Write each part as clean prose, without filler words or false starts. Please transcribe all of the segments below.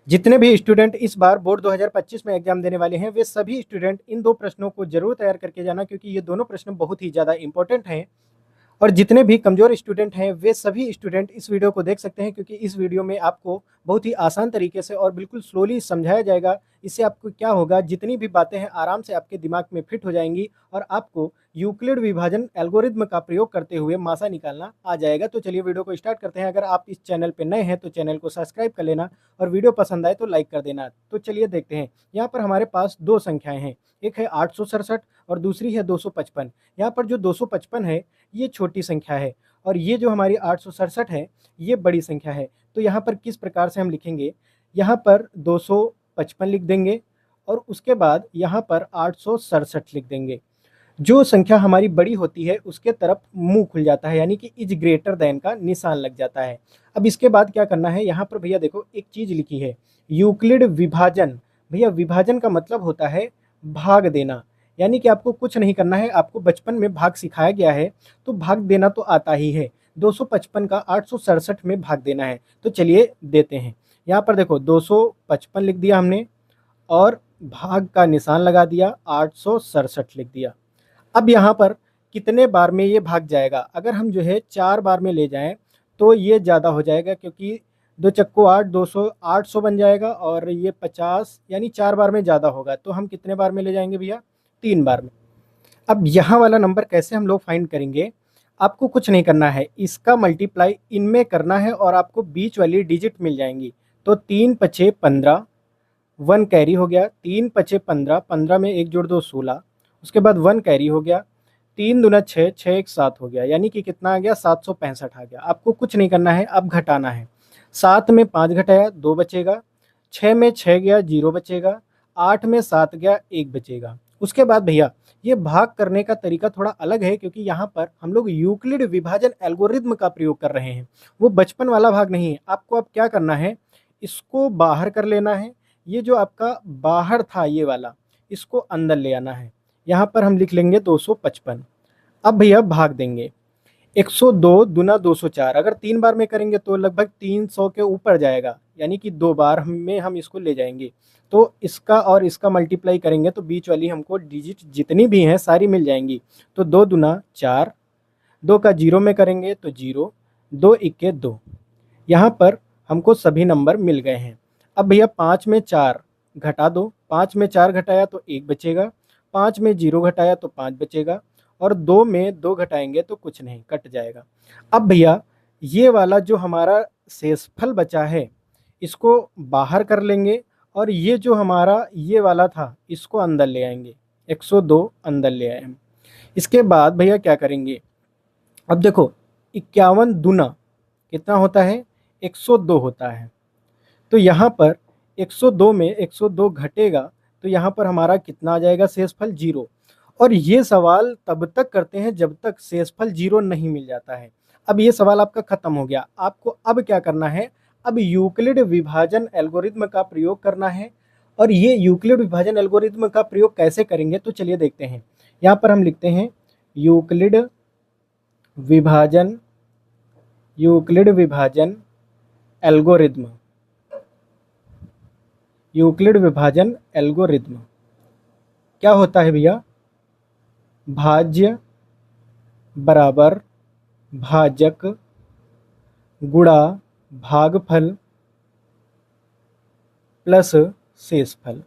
जितने भी स्टूडेंट इस बार बोर्ड 2025 में एग्जाम देने वाले हैं वे सभी स्टूडेंट इन दो प्रश्नों को जरूर तैयार करके जाना, क्योंकि ये दोनों प्रश्न बहुत ही ज़्यादा इंपॉर्टेंट हैं। और जितने भी कमज़ोर स्टूडेंट हैं वे सभी स्टूडेंट इस वीडियो को देख सकते हैं, क्योंकि इस वीडियो में आपको बहुत ही आसान तरीके से और बिल्कुल स्लोली समझाया जाएगा। इससे आपको क्या होगा, जितनी भी बातें हैं आराम से आपके दिमाग में फिट हो जाएंगी और आपको यूक्लिड विभाजन एल्गोरिज्म का प्रयोग करते हुए मासा निकालना आ जाएगा। तो चलिए वीडियो को स्टार्ट करते हैं। अगर आप इस चैनल पर नए हैं तो चैनल को सब्सक्राइब कर लेना और वीडियो पसंद आए तो लाइक कर देना। तो चलिए देखते हैं। यहाँ पर हमारे पास दो संख्याएँ हैं, एक है 867 और दूसरी है 255। यहाँ पर जो 255 है ये छोटी संख्या है और ये जो हमारी 867 है ये बड़ी संख्या है। तो यहाँ पर किस प्रकार से हम लिखेंगे, यहाँ पर 255 लिख देंगे और उसके बाद यहाँ पर 867 लिख देंगे। जो संख्या हमारी बड़ी होती है उसके तरफ मुंह खुल जाता है, यानी कि इज ग्रेटर देन का निशान लग जाता है। अब इसके बाद क्या करना है, यहाँ पर भैया देखो एक चीज़ लिखी है यूक्लिड विभाजन। भैया विभाजन का मतलब होता है भाग देना, यानी कि आपको कुछ नहीं करना है, आपको बचपन में भाग सिखाया गया है तो भाग देना तो आता ही है। 255 का 867 में भाग देना है। तो चलिए देते हैं। यहाँ पर देखो 255 लिख दिया हमने और भाग का निशान लगा दिया, 867 लिख दिया। अब यहाँ पर कितने बार में ये भाग जाएगा, अगर हम जो है 4 बार में ले जाएं तो ये ज़्यादा हो जाएगा, क्योंकि 2 चक्को 8, 200 800 बन जाएगा और ये 50, यानी 4 बार में ज़्यादा होगा। तो हम कितने बार में ले जाएंगे भैया, 3 बार में। अब यहाँ वाला नंबर कैसे हम लोग फाइंड करेंगे, आपको कुछ नहीं करना है, इसका मल्टीप्लाई इनमें करना है और आपको बीच वाली डिजिट मिल जाएंगी। तो 3 पछे 15, 1 कैरी हो गया, 3 पछे 15, 15 में 1 जोड़ 2 16, उसके बाद 1 कैरी हो गया, 3 दूना 6, 6 1 7 हो गया, यानी कि कितना आ गया 765 आ गया। आपको कुछ नहीं करना है, अब घटाना है। 7 में 5 घटाया 2 बचेगा, 6 में 6 गया 0 बचेगा, 8 में 7 गया 1 बचेगा। उसके बाद भैया ये भाग करने का तरीका थोड़ा अलग है, क्योंकि यहाँ पर हम लोग यूक्लिड विभाजन एल्गोरिज्म का प्रयोग कर रहे हैं, वो बचपन वाला भाग नहीं है। आपको अब क्या करना है, इसको बाहर कर लेना है, ये जो आपका बाहर था ये वाला, इसको अंदर ले आना है। यहाँ पर हम लिख लेंगे 255। अब भैया भाग देंगे, 102 दूना 204, अगर 3 बार में करेंगे तो लगभग 300 के ऊपर जाएगा, यानी कि 2 बार में हम इसको ले जाएंगे। तो इसका और इसका मल्टीप्लाई करेंगे तो बीच वाली हमको डिजिट जितनी भी हैं सारी मिल जाएंगी। तो 2 दूना 4, 2 का 0 में करेंगे तो 0, 2 इक्के 2, यहाँ पर हमको सभी नंबर मिल गए हैं। अब भैया 5 में 4 घटा दो, 5 में 4 घटाया तो 1 बचेगा, 5 में 0 घटाया तो 5 बचेगा और 2 में 2 घटाएंगे तो कुछ नहीं, कट जाएगा। अब भैया ये वाला जो हमारा शेषफल बचा है इसको बाहर कर लेंगे और ये जो हमारा ये वाला था इसको अंदर ले आएंगे, 102 अंदर ले आए हम। इसके बाद भैया क्या करेंगे, अब देखो 51 दूना कितना होता है, 102 होता है। तो यहाँ पर 102 में 102 घटेगा तो यहाँ पर हमारा कितना आ जाएगा, शेषफल 0। और ये सवाल तब तक करते हैं जब तक शेषफल 0 नहीं मिल जाता है। अब ये सवाल आपका खत्म हो गया। आपको अब क्या करना है, अब यूक्लिड विभाजन एल्गोरिज्म का प्रयोग करना है। और ये यूक्लिड विभाजन एल्गोरिज्म का प्रयोग कैसे करेंगे तो चलिए देखते हैं। यहाँ पर हम लिखते हैं यूक्लिड विभाजन एल्गोरिज्म। यूक्लिड विभाजन एल्गोरिज्म क्या होता है भैया, भाज्य बराबर भाजक गुणा भागफल प्लस शेषफल।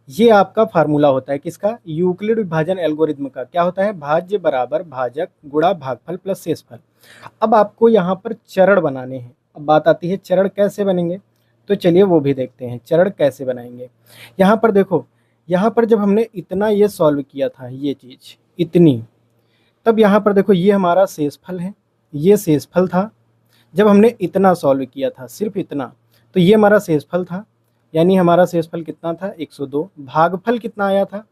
ये आपका फार्मूला होता है किसका, यूक्लिड विभाजन एल्गोरिज्म का। क्या होता है, भाज्य बराबर भाजक गुणा भागफल प्लस शेषफल। अब आपको यहाँ पर चरण बनाने हैं। अब बात आती है चरण कैसे बनेंगे, तो चलिए वो भी देखते हैं चरण कैसे बनाएंगे। यहाँ पर देखो, यहाँ पर जब हमने इतना ये सॉल्व किया था ये चीज़ इतनी, तब यहाँ पर देखो ये हमारा शेषफल है, ये शेषफल था। जब हमने इतना सॉल्व किया था सिर्फ इतना, तो ये हमारा शेषफल था, यानी हमारा शेषफल कितना था 102। भागफल कितना आया था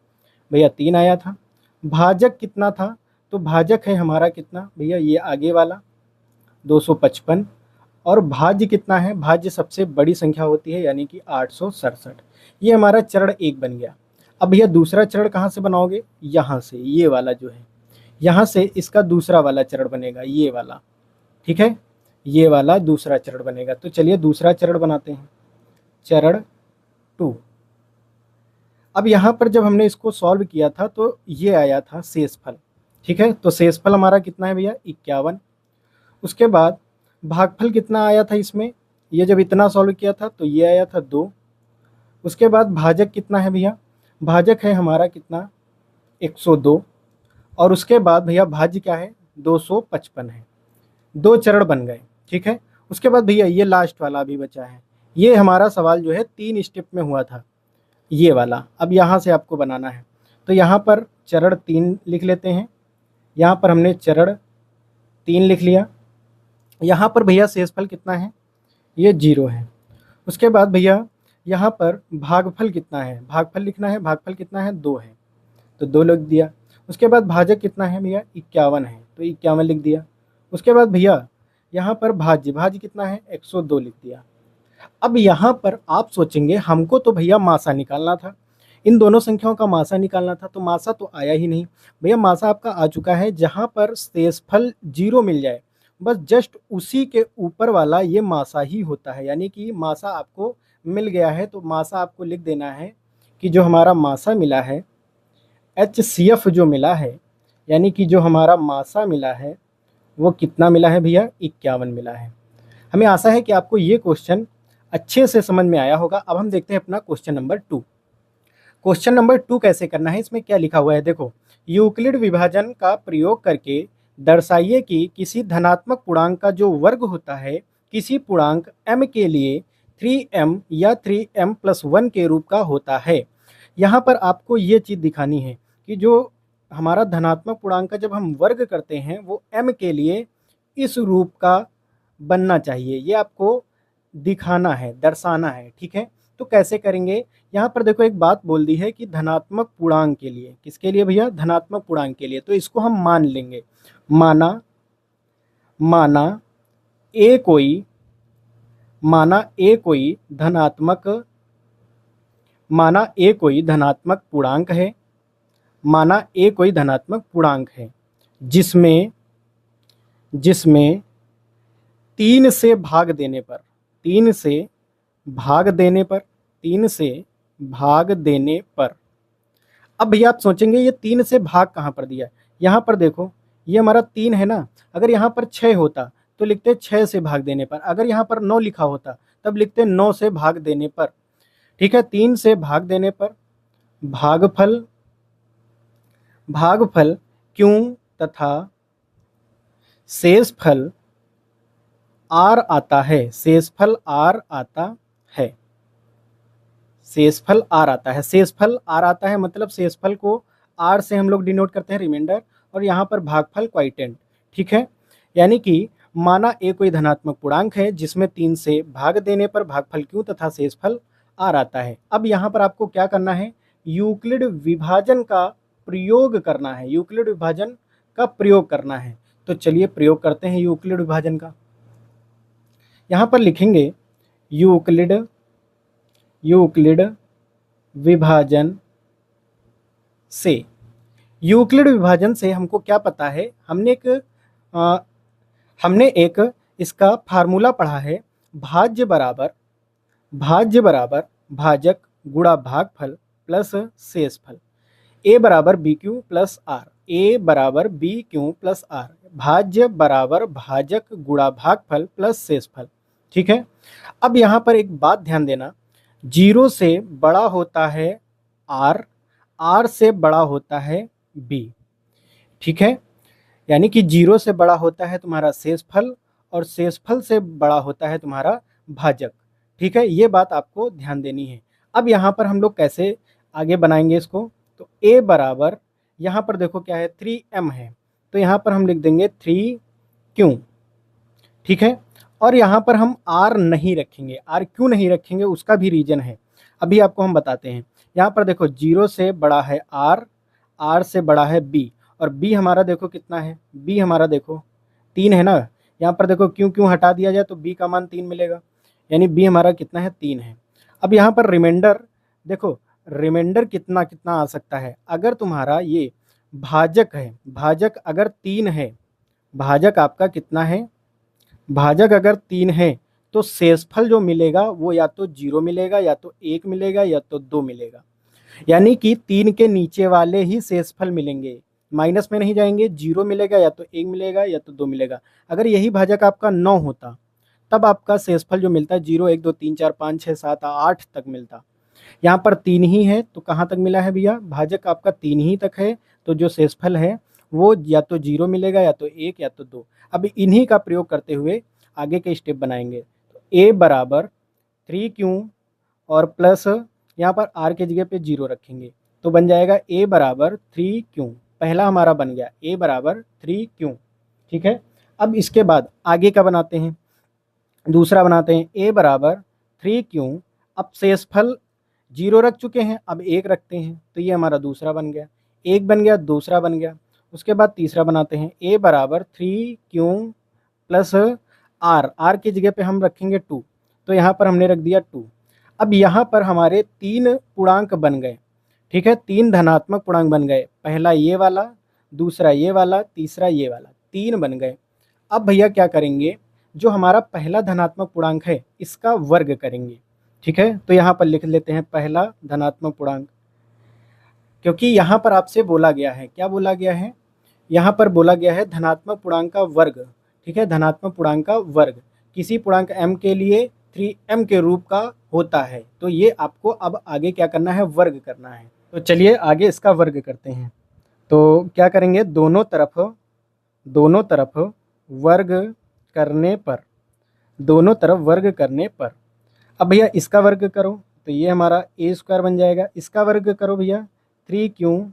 भैया 3 आया था। भाजक कितना था, तो भाजक है हमारा कितना भैया ये आगे वाला 255। और भाज्य कितना है, भाज्य सबसे बड़ी संख्या होती है यानी कि 867। ये हमारा चरण 1 बन गया। अब भैया दूसरा चरण कहाँ से बनाओगे, यहाँ से, ये वाला जो है यहाँ से इसका दूसरा वाला चरण बनेगा ये वाला, ठीक है। ये वाला दूसरा चरण बनेगा। तो चलिए दूसरा चरण बनाते हैं, चरण 2। अब यहाँ पर जब हमने इसको सॉल्व किया था तो ये आया था शेषफल, ठीक है। तो शेषफल हमारा कितना है भैया 51। उसके बाद भागफल कितना आया था इसमें, ये जब इतना सॉल्व किया था तो ये आया था 2। उसके बाद भाजक कितना है भैया, भाजक है हमारा कितना 102। और उसके बाद भैया भाज्य क्या है 255 है। 2 चरण बन गए, ठीक है। उसके बाद भैया ये लास्ट वाला अभी बचा है, ये हमारा सवाल जो है 3 स्टेप में हुआ था, ये वाला। अब यहाँ से आपको बनाना है, तो यहाँ पर चरण 3 लिख लेते हैं। यहाँ पर हमने चरण 3 लिख लिया। यहाँ पर भैया शेषफल कितना है, ये 0 है। उसके बाद भैया यहाँ पर भागफल कितना है, भागफल लिखना है, भागफल कितना है 2 है, तो 2 लिख दिया। उसके बाद भाजक कितना है भैया 51 है, तो 51 लिख दिया। उसके बाद भैया यहाँ पर भाज्य, भाज्य कितना है 102 लिख दिया। अब यहाँ पर आप सोचेंगे हमको तो भैया मासा निकालना था, इन दोनों संख्याओं का मासा निकालना था, तो मासा तो आया ही नहीं। भैया मासा आपका आ चुका है, जहाँ पर शेषफल 0 मिल जाए बस जस्ट उसी के ऊपर वाला ये मासा ही होता है। यानी कि मासा आपको मिल गया है, तो मासा आपको लिख देना है कि जो हमारा मासा मिला है HCF जो मिला है, यानी कि जो हमारा मासा मिला है वो कितना मिला है भैया 51 मिला है। हमें आशा है कि आपको ये क्वेश्चन अच्छे से समझ में आया होगा। अब हम देखते हैं अपना क्वेश्चन नंबर 2। क्वेश्चन नंबर 2 कैसे करना है, इसमें क्या लिखा हुआ है देखो, यूक्लिड विभाजन का प्रयोग करके दर्शाइए कि किसी धनात्मक पूर्णांक का जो वर्ग होता है किसी पूर्णांक m के लिए 3m या 3m+1 के रूप का होता है। यहाँ पर आपको ये चीज़ दिखानी है कि जो हमारा धनात्मक पूर्णांक का जब हम वर्ग करते हैं वो m के लिए इस रूप का बनना चाहिए, ये आपको दिखाना है, दर्शाना है, ठीक है। तो कैसे करेंगे, यहाँ पर देखो एक बात बोल दी है कि धनात्मक पूर्णांक के लिए, किसके लिए भैया धनात्मक पूर्णांक के लिए, तो इसको हम मान लेंगे। माना ए कोई धनात्मक पूर्णांक है, माना ए कोई धनात्मक पूर्णांक है जिसमें 3 से भाग देने पर अब भैया आप सोचेंगे ये 3 से भाग कहाँ पर दिया है, यहाँ पर देखो ये हमारा 3 है ना, अगर यहाँ पर 6 होता तो लिखते 6 से भाग देने पर, अगर यहाँ पर 9 लिखा होता तब लिखते 9 से भाग देने पर, ठीक है। 3 से भाग देने पर भागफल क्यों तथा शेषफल r आता है, शेषफल r आता है, मतलब शेषफल को r से हम लोग डिनोट करते हैं रिमाइंडर, और यहाँ पर भागफल क्वाइटेंट, ठीक है। यानी कि माना ए कोई धनात्मक पूर्णांक है जिसमें 3 से भाग देने पर भागफल क्यों तथा शेषफल r आता है। अब यहाँ पर आपको क्या करना है, यूक्लिड विभाजन का प्रयोग करना है। तो चलिए प्रयोग करते हैं यूक्लिड विभाजन का। यहाँ पर लिखेंगे यूक्लिड विभाजन से हमको क्या पता है, हमने एक इसका फार्मूला पढ़ा है, भाज्य बराबर भाजक गुणा भागफल प्लस शेषफल, a बराबर BQ प्लस R, भाज्य बराबर भाजक गुणा भागफल प्लस शेषफल, ठीक है। अब यहाँ पर एक बात ध्यान देना, 0 से बड़ा होता है R से बड़ा होता है B, ठीक है। यानी कि 0 से बड़ा होता है तुम्हारा शेषफल और शेषफल से बड़ा होता है तुम्हारा भाजक, ठीक है। ये बात आपको ध्यान देनी है। अब यहाँ पर हम लोग कैसे आगे बनाएंगे इसको, तो a बराबर यहाँ पर देखो क्या है 3m है, तो यहाँ पर हम लिख देंगे 3q, ठीक है। और यहाँ पर हम r नहीं रखेंगे, r क्यों नहीं रखेंगे उसका भी रीजन है, अभी आपको हम बताते हैं। यहाँ पर देखो 0 से बड़ा है r से बड़ा है b, और b हमारा देखो कितना है, b हमारा देखो 3 है ना, यहाँ पर देखो क्यों हटा दिया जाए तो b का मान 3 मिलेगा, यानी b हमारा कितना है 3 है। अब यहाँ पर रिमाइंडर देखो, रिमाइंडर कितना आ सकता है, अगर तुम्हारा ये भाजक है, भाजक अगर 3 है, भाजक आपका कितना है भाजक अगर 3 है तो शेषफल जो मिलेगा वो या तो 0 मिलेगा, या तो 1 मिलेगा, या तो 2 मिलेगा। यानी कि 3 के नीचे वाले ही शेषफल मिलेंगे, माइनस में नहीं जाएंगे। 0 मिलेगा, या तो 1 मिलेगा, या तो 2 मिलेगा। अगर यही भाजक आपका 9 होता तब आपका शेषफल जो मिलता है 0 1 2 3 4 5 6 7 8 तक मिलता। यहाँ पर 3 ही है तो कहाँ तक मिला है भैया, भाजक आपका 3 ही तक है, तो जो शेषफल है वो या तो 0 मिलेगा, या तो 1, या तो 2। अब इन्हीं का प्रयोग करते हुए आगे के स्टेप बनाएंगे। तो a बराबर 3q और प्लस यहाँ पर r के जगह पे 0 रखेंगे, तो बन जाएगा a बराबर 3q। पहला हमारा बन गया a बराबर 3q। ठीक है, अब इसके बाद आगे का बनाते हैं, दूसरा बनाते हैं a बराबर 3q। अब शेषफल 0 रख चुके हैं, अब 1 रखते हैं, तो ये हमारा दूसरा बन गया, एक बन गया, दूसरा बन गया। उसके बाद तीसरा बनाते हैं a बराबर 3q प्लस r की जगह पे हम रखेंगे 2, तो यहाँ पर हमने रख दिया 2। अब यहाँ पर हमारे 3 पूर्णांक बन गए। ठीक है, 3 धनात्मक पूर्णांक बन गए, पहला ये वाला, दूसरा ये वाला, तीसरा ये वाला, 3 बन गए। अब भैया क्या करेंगे, जो हमारा पहला धनात्मक पूर्णांक है इसका वर्ग करेंगे। ठीक है, तो यहाँ पर लिख लेते हैं पहला धनात्मक पूर्णांक, क्योंकि यहाँ पर आपसे बोला गया है, क्या बोला गया है, यहाँ पर बोला गया है धनात्मक पूर्णांक का वर्ग। ठीक है, धनात्मक पूर्णांक का वर्ग किसी पूर्णांक m के लिए 3m के रूप का होता है, तो ये आपको अब आगे क्या करना है, वर्ग करना है। तो चलिए आगे इसका वर्ग करते हैं। तो क्या करेंगे, दोनों तरफ वर्ग करने पर, दोनों तरफ वर्ग करने पर, अब भैया इसका वर्ग करो तो ये हमारा a स्क्वायर बन जाएगा, इसका वर्ग करो भैया 3q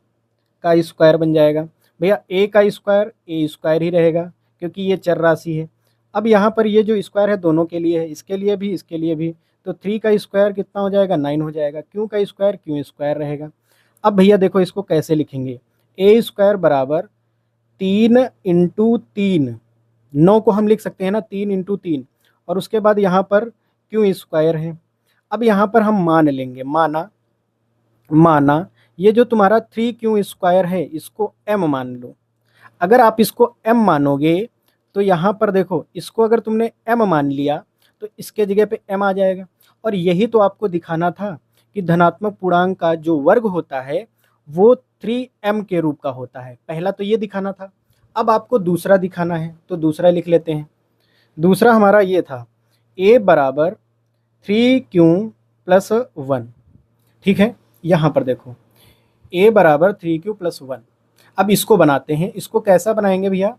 का स्क्वायर बन जाएगा। भैया a का स्क्वायर a स्क्वायर ही रहेगा क्योंकि ये चर राशि है। अब यहाँ पर ये जो स्क्वायर है दोनों के लिए है, इसके लिए भी, इसके लिए भी, तो 3 का स्क्वायर कितना हो जाएगा, 9 हो जाएगा। q का स्क्वायर q स्क्वायर रहेगा। अब भैया देखो इसको कैसे लिखेंगे, a स्क्वायर बराबर 3 इंटू 3, 9 को हम लिख सकते हैं ना 3 इंटू 3, और उसके बाद यहाँ पर q स्क्वायर है। अब यहाँ पर हम मान लेंगे, माना ये जो तुम्हारा 3q स्क्वायर है इसको m मान लो। अगर आप इसको m मानोगे तो यहाँ पर देखो, इसको अगर तुमने m मान लिया तो इसके जगह पे m आ जाएगा। और यही तो आपको दिखाना था कि धनात्मक पूर्णांक का जो वर्ग होता है वो 3m के रूप का होता है। पहला तो ये दिखाना था, अब आपको दूसरा दिखाना है, तो दूसरा लिख लेते हैं। दूसरा हमारा ये था a बराबर 3q प्लस 1। ठीक है, यहाँ पर देखो a बराबर 3q प्लस 1। अब इसको बनाते हैं, इसको कैसा बनाएंगे भैया,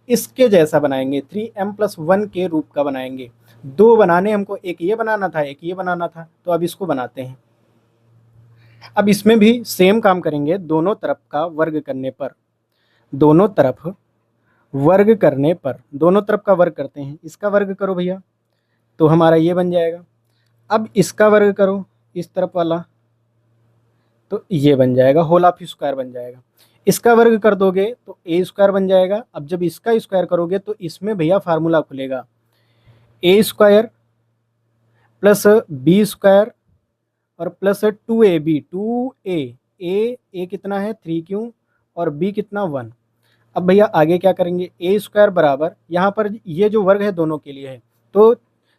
इसके जैसा बनाएंगे, 3m प्लस 1 के रूप का बनाएंगे। दो बनाने हमको, एक ये बनाना था, एक ये बनाना था, तो अब इसको बनाते हैं। अब इसमें भी सेम काम करेंगे, दोनों तरफ का वर्ग करने पर, दोनों तरफ वर्ग करने पर, दोनों तरफ का वर्ग करते हैं। इसका वर्ग करो भैया तो हमारा ये बन जाएगा। अब इसका वर्ग करो इस तरफ वाला, तो ये बन जाएगा, होल ऑफ स्क्वायर बन जाएगा। इसका वर्ग कर दोगे तो a स्क्वायर बन जाएगा। अब जब इसका स्क्वायर करोगे तो इसमें भैया फार्मूला खुलेगा, a square plus b square और प्लस 2ab, 2a कितना है 3q और b कितना 1। अब भैया आगे क्या करेंगे, a स्क्वायर बराबर, यहाँ पर ये जो वर्ग है दोनों के लिए है, तो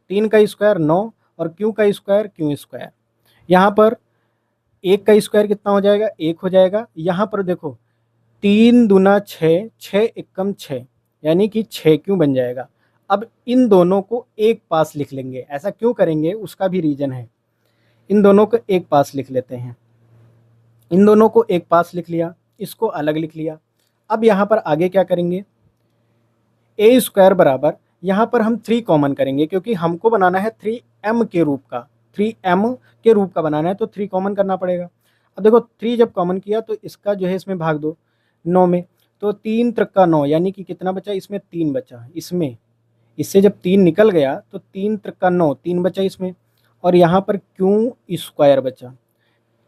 3 का स्क्वायर 9 और q का स्क्वायर q स्क्वायर। यहाँ पर 1 का स्क्वायर कितना हो जाएगा, 1 हो जाएगा। यहाँ पर देखो 3 दूना 6, 6 एकम 6, यानी कि 6q बन जाएगा। अब इन दोनों को एक पास लिख लेंगे, ऐसा क्यों करेंगे उसका भी रीजन है। इन दोनों को एक पास लिख लेते हैं, इन दोनों को एक पास लिख लिया, इसको अलग लिख लिया। अब यहाँ पर आगे क्या करेंगे, a स्क्वायर बराबर, यहाँ पर हम 3 कॉमन करेंगे क्योंकि हमको बनाना है 3m के रूप का, 3m के रूप का बनाना है, तो 3 कॉमन करना पड़ेगा। अब देखो 3 जब कॉमन किया तो इसका जो है इसमें भाग दो 9 में, तो 3 त्रिक का 9, यानी कि कितना बचा, इसमें 3 बचा। इसमें इससे जब 3 निकल गया तो 3 त्रिक का 9, 3 बचा इसमें, और यहाँ पर q स्क्वायर बचा,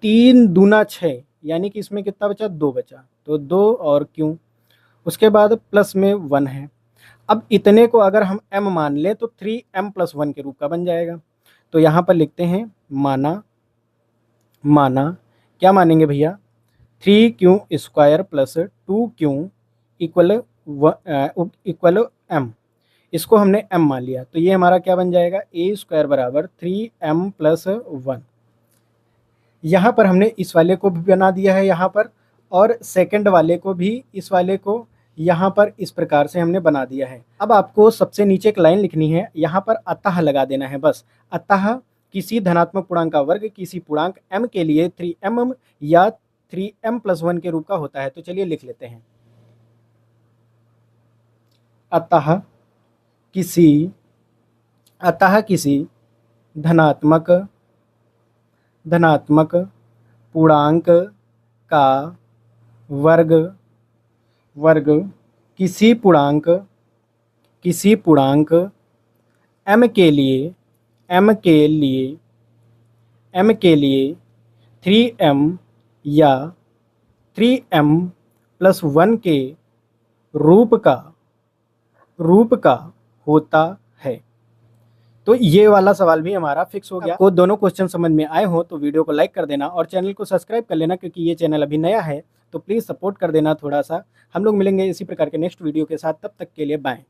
3 दूना 6, यानी कि इसमें कितना बचा, 2 बचा, तो 2 और q, उसके बाद प्लस में 1 है। अब इतने को अगर हम m मान लें तो 3m प्लस 1 के रूप का बन जाएगा। तो यहाँ पर लिखते हैं माना क्या मानेंगे भैया, 3q square plus 2q equal m। इसको हमने m मान लिया, तो ये हमारा क्या बन जाएगा, a स्क्वायर बराबर 3m प्लस 1। यहाँ पर हमने इस वाले को भी बना दिया है यहाँ पर, और सेकंड वाले को भी, इस वाले को यहाँ पर इस प्रकार से हमने बना दिया है। अब आपको सबसे नीचे एक लाइन लिखनी है, यहाँ पर अतः लगा देना है बस। अतः किसी धनात्मक पूर्णांक का वर्ग किसी पूर्णांक m के लिए 3m या 3m प्लस 1 के रूप का होता है। तो चलिए लिख लेते हैं। अतः किसी धनात्मक पूर्णांक का वर्ग किसी पूर्णांक m के लिए 3m या 3m प्लस 1 के रूप का होता है। तो ये वाला सवाल भी हमारा फिक्स हो गया। आपको दोनों क्वेश्चन समझ में आए हो तो वीडियो को लाइक कर देना और चैनल को सब्सक्राइब कर लेना, क्योंकि ये चैनल अभी नया है, तो प्लीज़ सपोर्ट कर देना थोड़ा सा। हम लोग मिलेंगे इसी प्रकार के नेक्स्ट वीडियो के साथ, तब तक के लिए बाय।